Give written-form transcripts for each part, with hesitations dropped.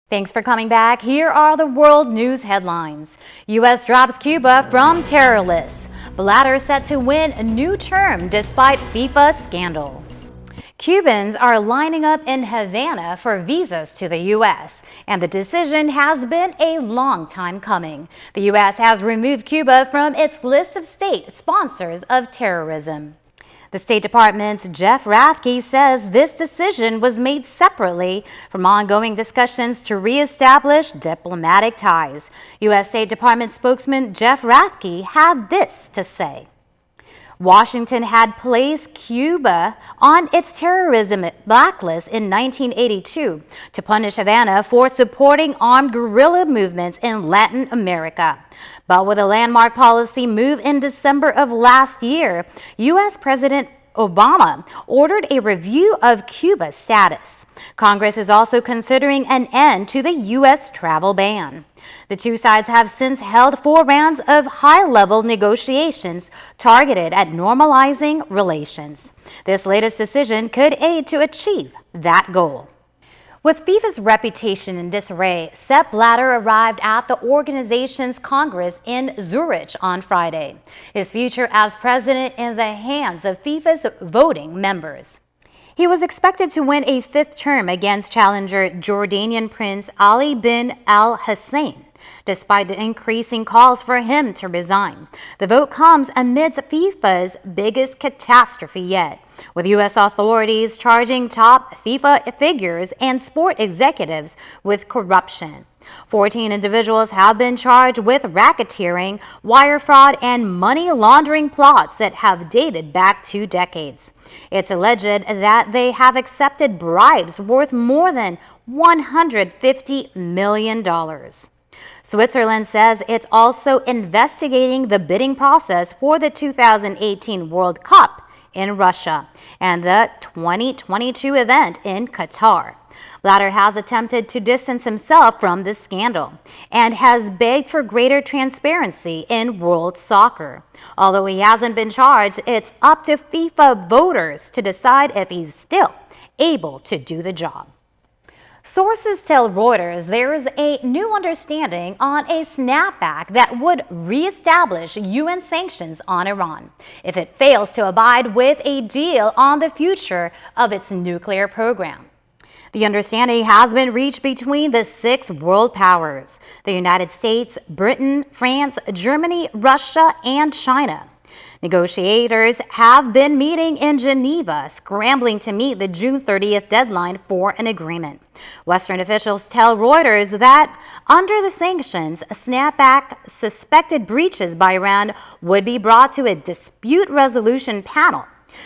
Thanks for coming back. Here are the world news headlines. U.S. drops Cuba from terror list. Blatter set to win a new term despite FIFA scandal. Cubans are lining up in Havana for visas to the U.S., and the decision has been a long time coming. The U.S. has removed Cuba from its list of state sponsors of terrorism. The State Department's Jeff Rathke says this decision was made separately from ongoing discussions to reestablish diplomatic ties. U.S. State Department spokesman Jeff Rathke had this to say. Washington had placed Cuba on its terrorism blacklist in 1982 to punish Havana for supporting armed guerrilla movements in Latin America. But with a landmark policy move in December of last year, U.S. President Obama ordered a review of Cuba's status. Congress is also considering an end to the U.S. travel ban. The two sides have since held 4 rounds of high-level negotiations targeted at normalizing relations. This latest decision could aid to achieve that goal. With FIFA's reputation in disarray, Sepp Blatter arrived at the organization's Congress in Zurich on Friday. His future as president in the hands of FIFA's voting members. He was expected to win a 5th term against challenger Jordanian Prince Ali bin Al Hussein, despite the increasing calls for him to resign. The vote comes amidst FIFA's biggest catastrophe yet, with U.S. authorities charging top FIFA figures and sport executives with corruption. 14 individuals have been charged with racketeering, wire fraud, and money laundering plots that have dated back 2 decades. It's alleged that they have accepted bribes worth more than $150 million. Switzerland says it's also investigating the bidding process for the 2018 World Cup in Russia and the 2022 event in Qatar. Blatter has attempted to distance himself from this scandal and has begged for greater transparency in world soccer. Although he hasn't been charged, it's up to FIFA voters to decide if he's still able to do the job. Sources tell Reuters there is a new understanding on a snapback that would reestablish UN sanctions on Iran if it fails to abide with a deal on the future of its nuclear program. The understanding has been reached between the 6 world powers: the United States, Britain, France, Germany, Russia, and China. Negotiators have been meeting in Geneva, scrambling to meet the June 30th deadline for an agreement. Western officials tell Reuters that under the sanctions, a snapback suspected breaches by Iran would be brought to a dispute resolution panel,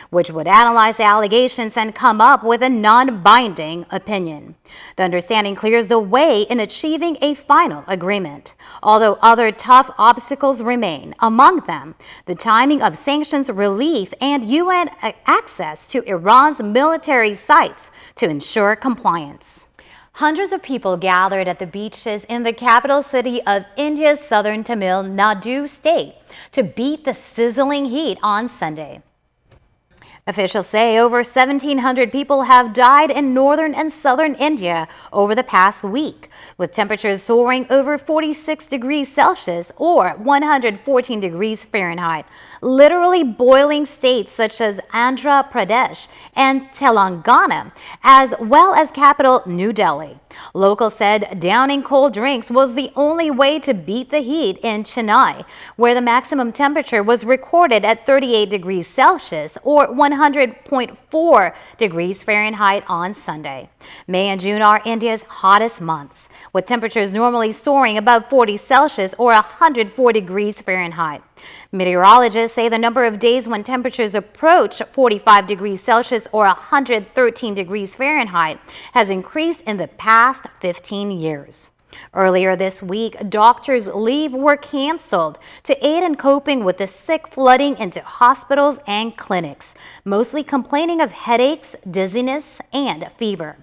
which would analyze the allegations and come up with a non-binding opinion. The understanding clears the way in achieving a final agreement, although other tough obstacles remain, among them the timing of sanctions relief and UN access to Iran's military sites to ensure compliance. Hundreds of people gathered at the beaches in the capital city of India's southern Tamil Nadu state to beat the sizzling heat on Sunday. Officials say over 1,700 people have died in northern and southern India over the past week, with temperatures soaring over 46 degrees Celsius or 114 degrees Fahrenheit, literally boiling states such as Andhra Pradesh and Telangana, as well as capital New Delhi. Locals said downing cold drinks was the only way to beat the heat in Chennai, where the maximum temperature was recorded at 38 degrees Celsius or 100.4 degrees Fahrenheit on Sunday. May and June are India's hottest months, with temperatures normally soaring above 40 Celsius or 104 degrees Fahrenheit. Meteorologists say the number of days when temperatures approach 45 degrees Celsius or 113 degrees Fahrenheit has increased in the past 15 years. Earlier this week, doctors' leave were canceled to aid in coping with the sick flooding into hospitals and clinics, mostly complaining of headaches, dizziness, and fever.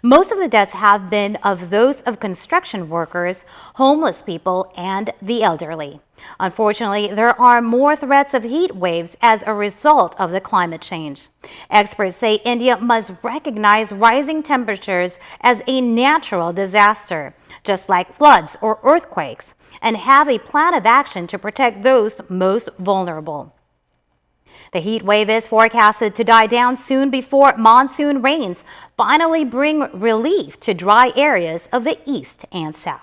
Most of the deaths have been of those of construction workers, homeless people, and the elderly. Unfortunately, there are more threats of heat waves as a result of the climate change. Experts say India must recognize rising temperatures as a natural disaster, just like floods or earthquakes, and have a plan of action to protect those most vulnerable. The heat wave is forecasted to die down soon before monsoon rains finally bring relief to dry areas of the east and south.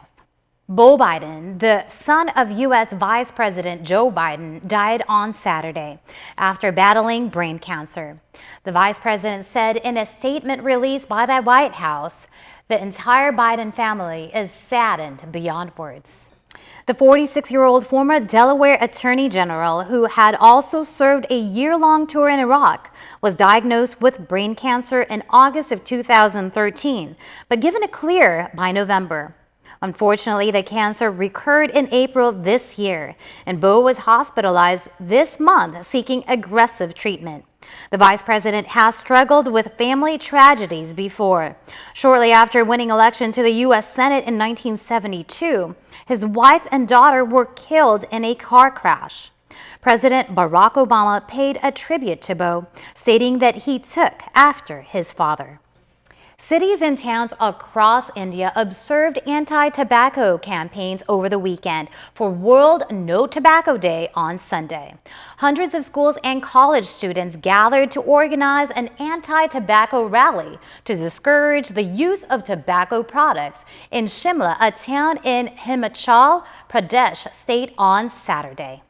Beau Biden, the son of U.S. Vice President Joe Biden, died on Saturday after battling brain cancer. The vice president said in a statement released by the White House, the entire Biden family is saddened beyond words. The 46-year-old former Delaware Attorney General, who had also served a year-long tour in Iraq, was diagnosed with brain cancer in August of 2013, but given a clear by November. Unfortunately, the cancer recurred in April this year, and Beau was hospitalized this month seeking aggressive treatment. The vice president has struggled with family tragedies before. Shortly after winning election to the U.S. Senate in 1972, his wife and daughter were killed in a car crash. President Barack Obama paid a tribute to Beau, stating that he took after his father. Cities and towns across India observed anti-tobacco campaigns over the weekend for World No Tobacco Day on Sunday. Hundreds of schools and college students gathered to organize an anti-tobacco rally to discourage the use of tobacco products in Shimla, a town in Himachal Pradesh state, on Saturday.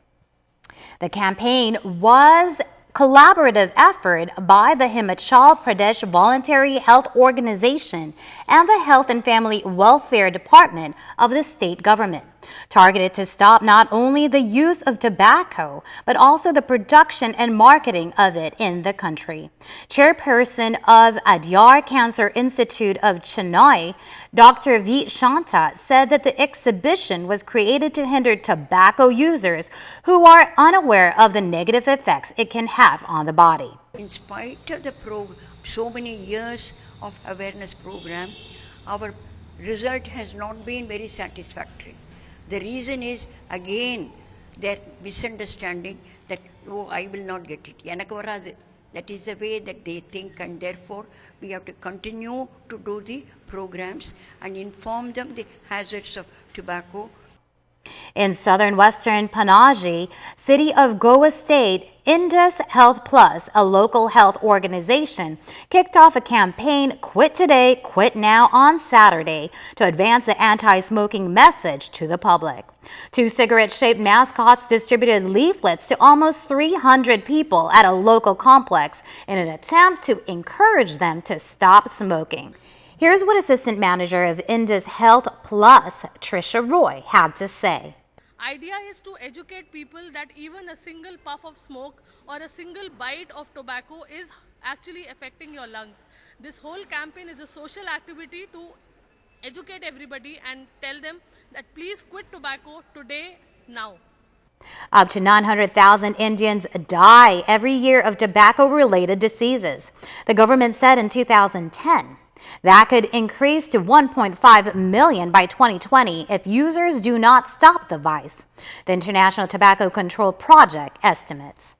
The campaign was collaborative effort by the Himachal Pradesh Voluntary Health Organization and the Health and Family Welfare Department of the state government, targeted to stop not only the use of tobacco, but also the production and marketing of it in the country. Chairperson of Adyar Cancer Institute of Chennai, Dr. V. Shanta, said that the exhibition was created to hinder tobacco users who are unaware of the negative effects it can have on the body. In spite of the so many years of awareness program, our result has not been very satisfactory. The reason is, again, their misunderstanding that, oh, I will not get it. Enakku varadhu. That is the way that they think, and therefore we have to continue to do the programs and inform them the hazards of tobacco. In southern western Panaji, city of Goa State, Indus Health Plus, a local health organization, kicked off a campaign, Quit Today, Quit Now, on Saturday to advance the anti-smoking message to the public. 2 cigarette-shaped mascots distributed leaflets to almost 300 people at a local complex in an attempt to encourage them to stop smoking. Here's what Assistant Manager of Indus Health Plus, Trisha Roy, had to say. Idea is to educate people that even a single puff of smoke or a single bite of tobacco is actually affecting your lungs. This whole campaign is a social activity to educate everybody and tell them that please quit tobacco today, now. Up to 900,000 Indians die every year of tobacco-related diseases, the government said in 2010. That could increase to 1.5 million by 2020 if users do not stop the vice, the International Tobacco Control Project estimates.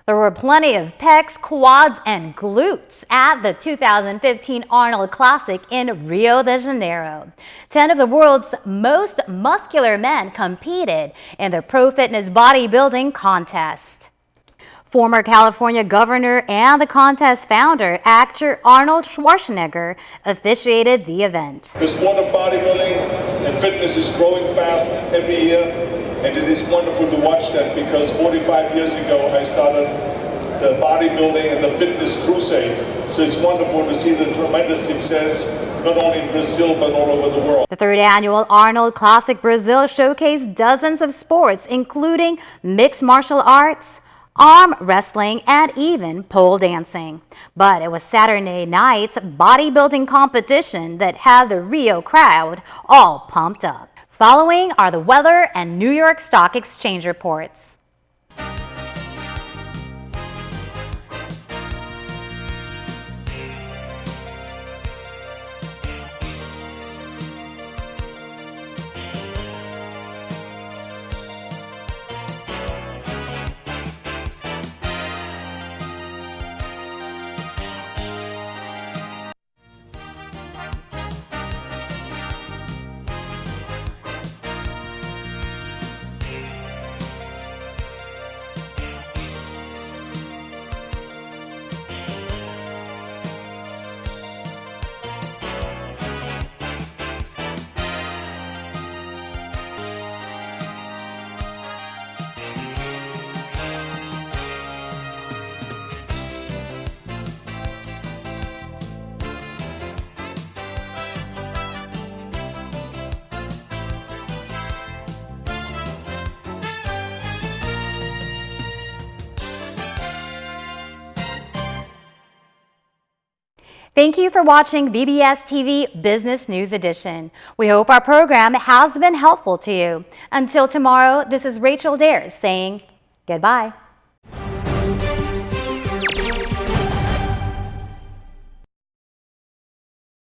There were plenty of pecs, quads, and glutes at the 2015 Arnold Classic in Rio de Janeiro. 10 of the world's most muscular men competed in the Pro Fitness Bodybuilding contest. Former California governor and the contest founder, actor Arnold Schwarzenegger, officiated the event. The sport of bodybuilding and fitness is growing fast every year, and it is wonderful to watch that because 45 years ago I started the bodybuilding and the fitness crusade. So it's wonderful to see the tremendous success not only in Brazil but all over the world. The 3rd annual Arnold Classic Brazil showcased dozens of sports, including mixed martial arts, arm wrestling, and even pole dancing. But it was Saturday night's bodybuilding competition that had the Rio crowd all pumped up. Following are the weather and New York Stock Exchange reports. Thank you for watching VBS TV Business News Edition. We hope our program has been helpful to you. Until tomorrow, this is Rachel Dares saying goodbye.